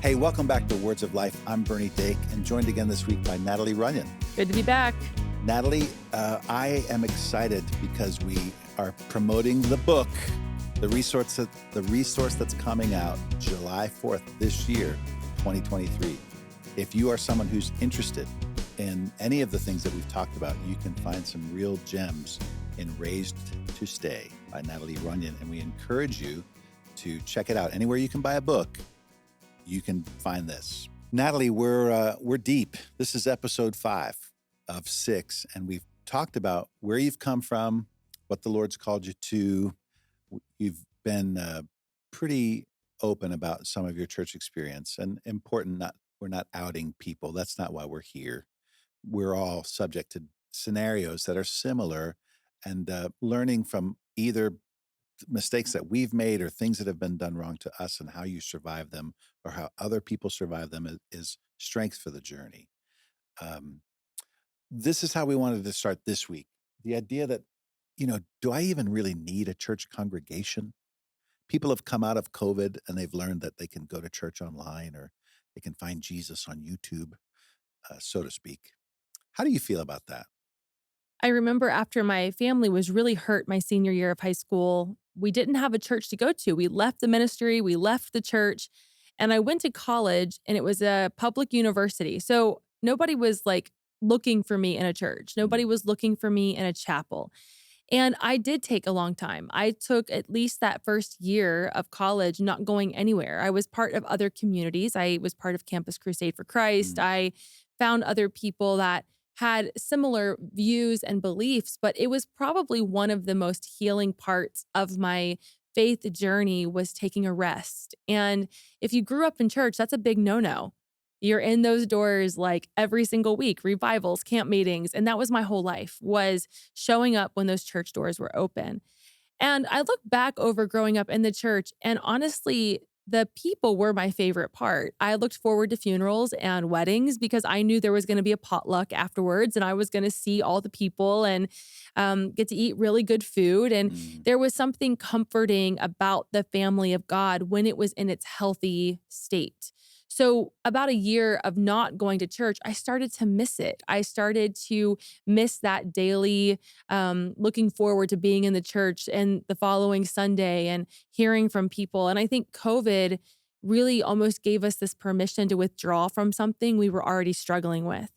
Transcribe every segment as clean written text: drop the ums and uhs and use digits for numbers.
Hey, welcome back to Words of Life. I'm Bernie Dake and joined again this week by Natalie Runyon. Good to be back. Natalie, I am excited because we are promoting the book, the resource that's coming out July 4th this year, 2023. If you are someone who's interested in any of the things that we've talked about, you can find some real gems in Raised to Stay by Natalie Runyon, and we encourage you to check it out. Anywhere you can buy a book, you can find this. Natalie, we're deep. This is episode 5 of 6, and we've talked about where you've come from, what the Lord's called you to. You've been pretty open about some of your church experience, and important. We're not outing people. That's not why we're here. We're all subject to scenarios that are similar, and learning from either mistakes that we've made or things that have been done wrong to us and how you survive them or how other people survive them is strength for the journey. Um, this is how we wanted to start this week. The idea that, do I even really need a church congregation? People have come out of COVID and they've learned that they can go to church online or they can find Jesus on YouTube, so to speak. How do you feel about that? I remember after my family was really hurt my senior year of high school, we didn't have a church to go to. We left the ministry, we left the church, and I went to college and it was a public university. So nobody was like looking for me in a church. Nobody Mm, was looking for me in a chapel. And I did take a long time. I took at least that first year of college not going anywhere. I was part of other communities. I was part of Campus Crusade for Christ. mm, I found other people that had similar views and beliefs, but it was probably one of the most healing parts of my faith journey was taking a rest. And if you grew up in church, that's a big no-no. You're in those doors like every single week, revivals, camp meetings, and that was my whole life was showing up when those church doors were open. And I look back over growing up in the church, and honestly, the people were my favorite part. I looked forward to funerals and weddings because I knew there was going to be a potluck afterwards, and I was going to see all the people and get to eat really good food. And mm. there was something comforting about the family of God when it was in its healthy state. So, about a year of not going to church, I started to miss it. I started to miss that daily looking forward to being in the church and the following Sunday and hearing from people. And I think COVID really almost gave us this permission to withdraw from something we were already struggling with.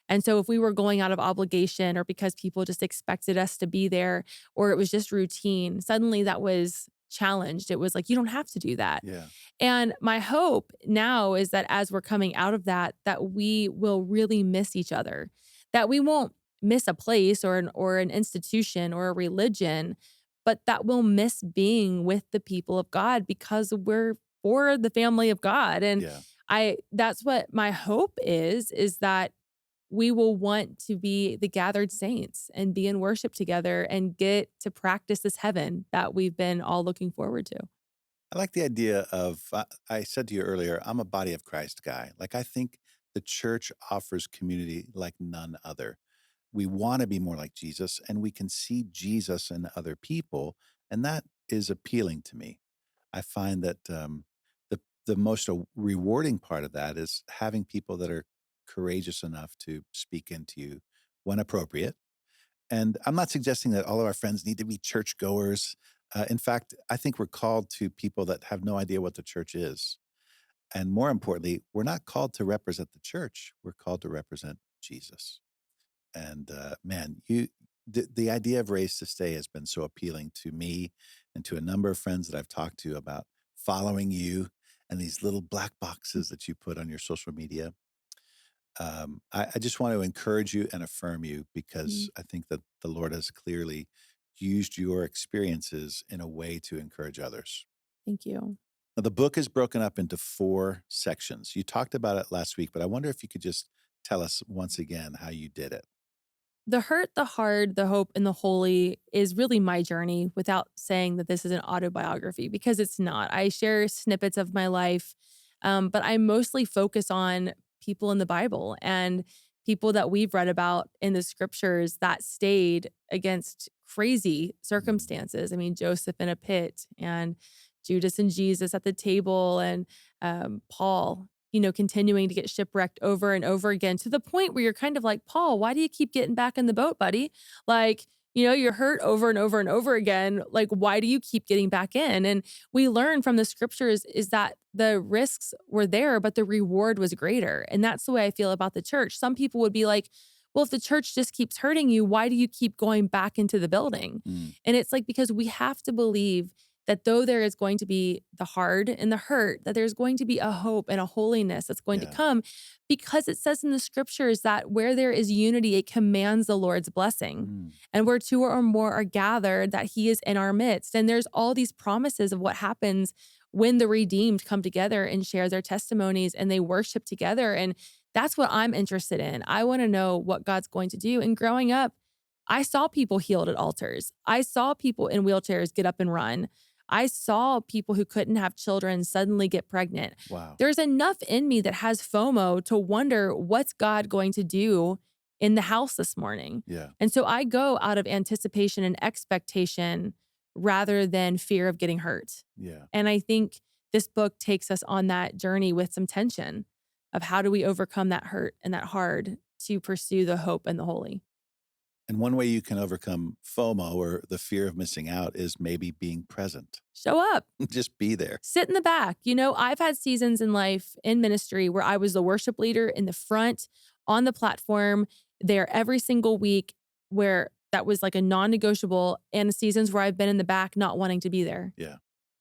And so if we were going out of obligation or because people just expected us to be there or it was just routine, suddenly that was challenged. It was like, you don't have to do that. Yeah. And my hope now is that as we're coming out of that, that we will really miss each other, that we won't miss a place or an institution or a religion, but that we'll miss being with the people of God because we're for the family of God. And Yeah. I that's what my hope is that we will want to be the gathered saints and be in worship together and get to practice this heaven that we've been all looking forward to. I like the idea of, I said to you earlier, I'm a body of Christ guy. Like, I think the church offers community like none other. We want to be more like Jesus, and we can see Jesus in other people, and that is appealing to me. I find that the most rewarding part of that is having people that are courageous enough to speak into you when appropriate. And I'm not suggesting that all of our friends need to be churchgoers. In fact, I think we're called to people that have no idea what the church is. And more importantly, we're not called to represent the church. We're called to represent Jesus. And man, the idea of Raised to Stay has been so appealing to me and to a number of friends that I've talked to about following you and these little black boxes that you put on your social media. I just want to encourage you and affirm you Mm, because I think that the Lord has clearly used your experiences in a way to encourage others. thank you. Now, the book is broken up into 4 sections. You talked about it last week, but I wonder if you could just tell us once again how you did it. The hurt, the hard, the hope, and the holy is really my journey without saying that this is an autobiography because it's not. I share snippets of my life, but I mostly focus on people in the Bible and people that we've read about in the scriptures that stayed against crazy Mm, circumstances. I mean, Joseph in a pit and Judas and Jesus at the table and Paul, continuing to get shipwrecked over and over again to the point where you're kind of like, Paul, why do you keep getting back in the boat, buddy? Like, you're hurt over and over and over again. Like, why do you keep getting back in? And we learn from the scriptures is that the risks were there, but the reward was greater. And that's the way I feel about the church. Some people would be like, well, if the church just keeps hurting you, why do you keep going back into the building? Mm, And it's like, because we have to believe that though there is going to be the hard and the hurt, that there's going to be a hope and a holiness that's going to yeah. come because it says in the scriptures that where there is unity, it commands the Lord's blessing. Mm, And where two or more are gathered, that he is in our midst. And there's all these promises of what happens when the redeemed come together and share their testimonies and they worship together. And that's what I'm interested in. I want to know what God's going to do. And growing up, I saw people healed at altars. I saw people in wheelchairs get up and run. I saw people who couldn't have children suddenly get pregnant. wow. There's enough in me that has FOMO to wonder what's God going to do in the house this morning. Yeah. And so I go out of anticipation and expectation rather than fear of getting hurt. Yeah. And I think this book takes us on that journey with some tension of how do we overcome that hurt and that hard to pursue the hope and the holy. And one way you can overcome FOMO or the fear of missing out is maybe being present. Show up. Just be there. Sit in the back. I've had seasons in life in ministry where I was the worship leader in the front on the platform there every single week, where that was like a non-negotiable, and seasons where I've been in the back not wanting to be there. Yeah.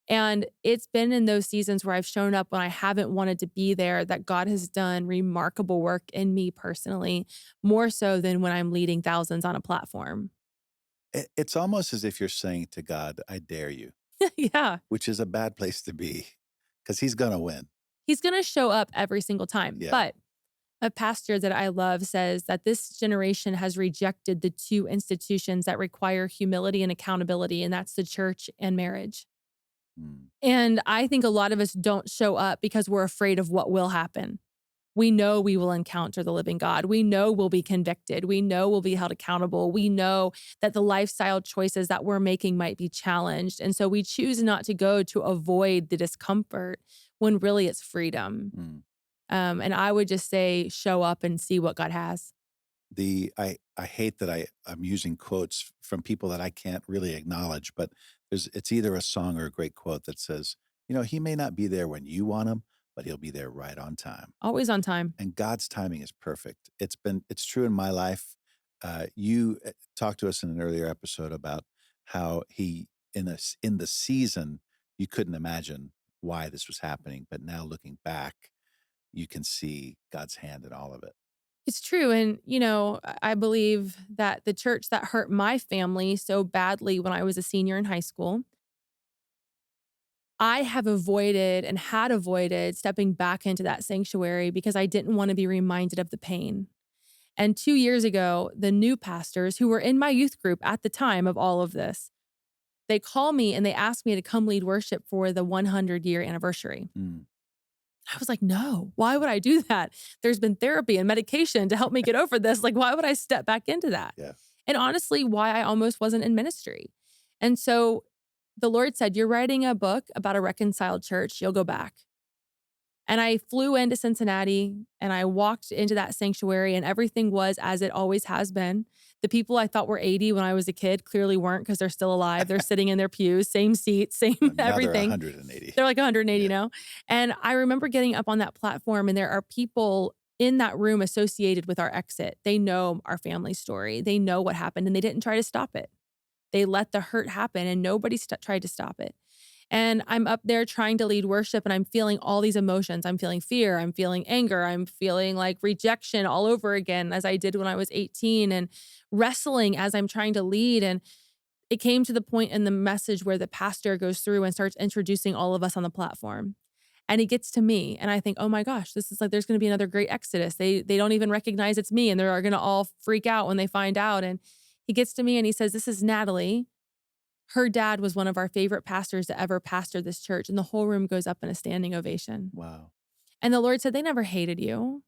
And it's been in those seasons where I've shown up when I haven't wanted to be there that God has done remarkable work in me personally, more so than when I'm leading thousands on a platform. It's almost as if you're saying to God, I dare you, Yeah. which is a bad place to be because he's going to win. He's going to show up every single time. Yeah. But a pastor that I love says that this generation has rejected the two institutions that require humility and accountability, and that's the church and marriage. Mm, And I think a lot of us don't show up because we're afraid of what will happen. We know we will encounter the living God. We know we'll be convicted. We know we'll be held accountable. We know that the lifestyle choices that we're making might be challenged. And so we choose not to go to avoid the discomfort when really it's freedom. mm. And I would just say, show up and see what God has. I hate that I'm using quotes from people that I can't really acknowledge, but it's either a song or a great quote that says, he may not be there when you want him, but he'll be there right on time. Always on time. And God's timing is perfect. It's true in my life. You talked to us in an earlier episode about how he in the season you couldn't imagine why this was happening, but now looking back, you can see God's hand in all of it. It's true. And, I believe that the church that hurt my family so badly when I was a senior in high school, I have avoided and had avoided stepping back into that sanctuary because I didn't want to be reminded of the pain. And 2 years ago, the new pastors who were in my youth group at the time of all of this, they call me and they ask me to come lead worship for the 100-year anniversary. Mm, I was like, no, why would I do that? There's been therapy and medication to help me get over this. Like, why would I step back into that? yeah. And honestly, why I almost wasn't in ministry. And so the Lord said, you're writing a book about a reconciled church. You'll go back. And I flew into Cincinnati and I walked into that sanctuary and everything was as it always has been. The people I thought were 80 when I was a kid clearly weren't because they're still alive. They're sitting in their pews, same seats, same Now they're everything. 180. They're like 180 Yeah. now. And I remember getting up on that platform and there are people in that room associated with our exit. They know our family story. They know what happened and they didn't try to stop it. They let the hurt happen and nobody tried to stop it. And I'm up there trying to lead worship and I'm feeling all these emotions. I'm feeling fear. I'm feeling anger. I'm feeling like rejection all over again as I did when I was 18 and wrestling as I'm trying to lead. And it came to the point in the message where the pastor goes through and starts introducing all of us on the platform. And he gets to me and I think, oh my gosh, this is like, there's going to be another great exodus. They don't even recognize it's me and they're going to all freak out when they find out. And he gets to me and he says, this is Natalie. Her dad was one of our favorite pastors to ever pastor this church. And the whole room goes up in a standing ovation. Wow. And the Lord said, they never hated you.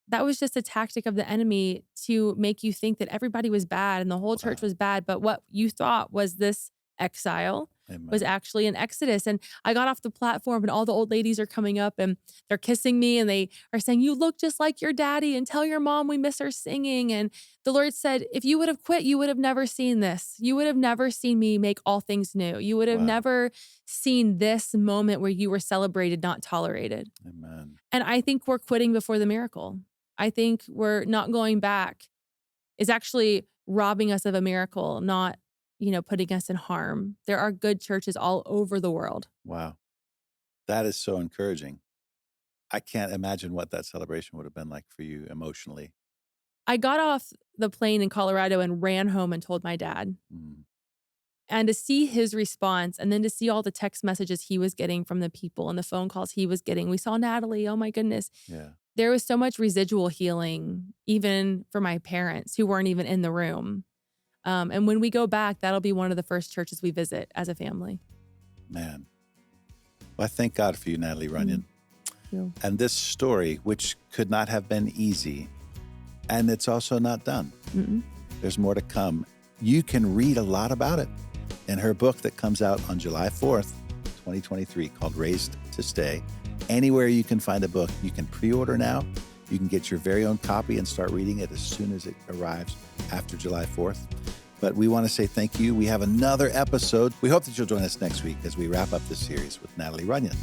That was just a tactic of the enemy to make you think that everybody was bad and the whole church Wow. was bad. But what you thought was this exile was Amen. actually in Exodus. And I got off the platform and all the old ladies are coming up and they're kissing me and they are saying, "You look just like your daddy, and tell your mom we miss her singing." And the Lord said, "If you would have quit, you would have never seen this. You would have never seen me make all things new. You would have Wow. never seen this moment where you were celebrated, not tolerated." Amen. And I think we're quitting before the miracle. I think we're not going back is actually robbing us of a miracle, not, putting us in harm. There are good churches all over the world. Wow. That is so encouraging. I can't imagine what that celebration would have been like for you emotionally. I got off the plane in Colorado and ran home and told my dad. Mm, And to see his response and then to see all the text messages he was getting from the people and the phone calls he was getting. We saw Natalie. Oh my goodness. yeah. There was so much residual healing, even for my parents who weren't even in the room. And when we go back, that'll be one of the first churches we visit as a family. Man. Well, I thank God for you, Natalie Runyon. You. And this story, which could not have been easy, and it's also not done. Mm-mm. There's more to come. You can read a lot about it in her book that comes out on July 4th, 2023, called Raised to Stay. Anywhere you can find a book, you can pre-order now. You can get your very own copy and start reading it as soon as it arrives after July 4th. But we want to say thank you. We have another episode. We hope that you'll join us next week as we wrap up this series with Natalie Runyon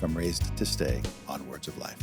from Raised to Stay on Words of Life.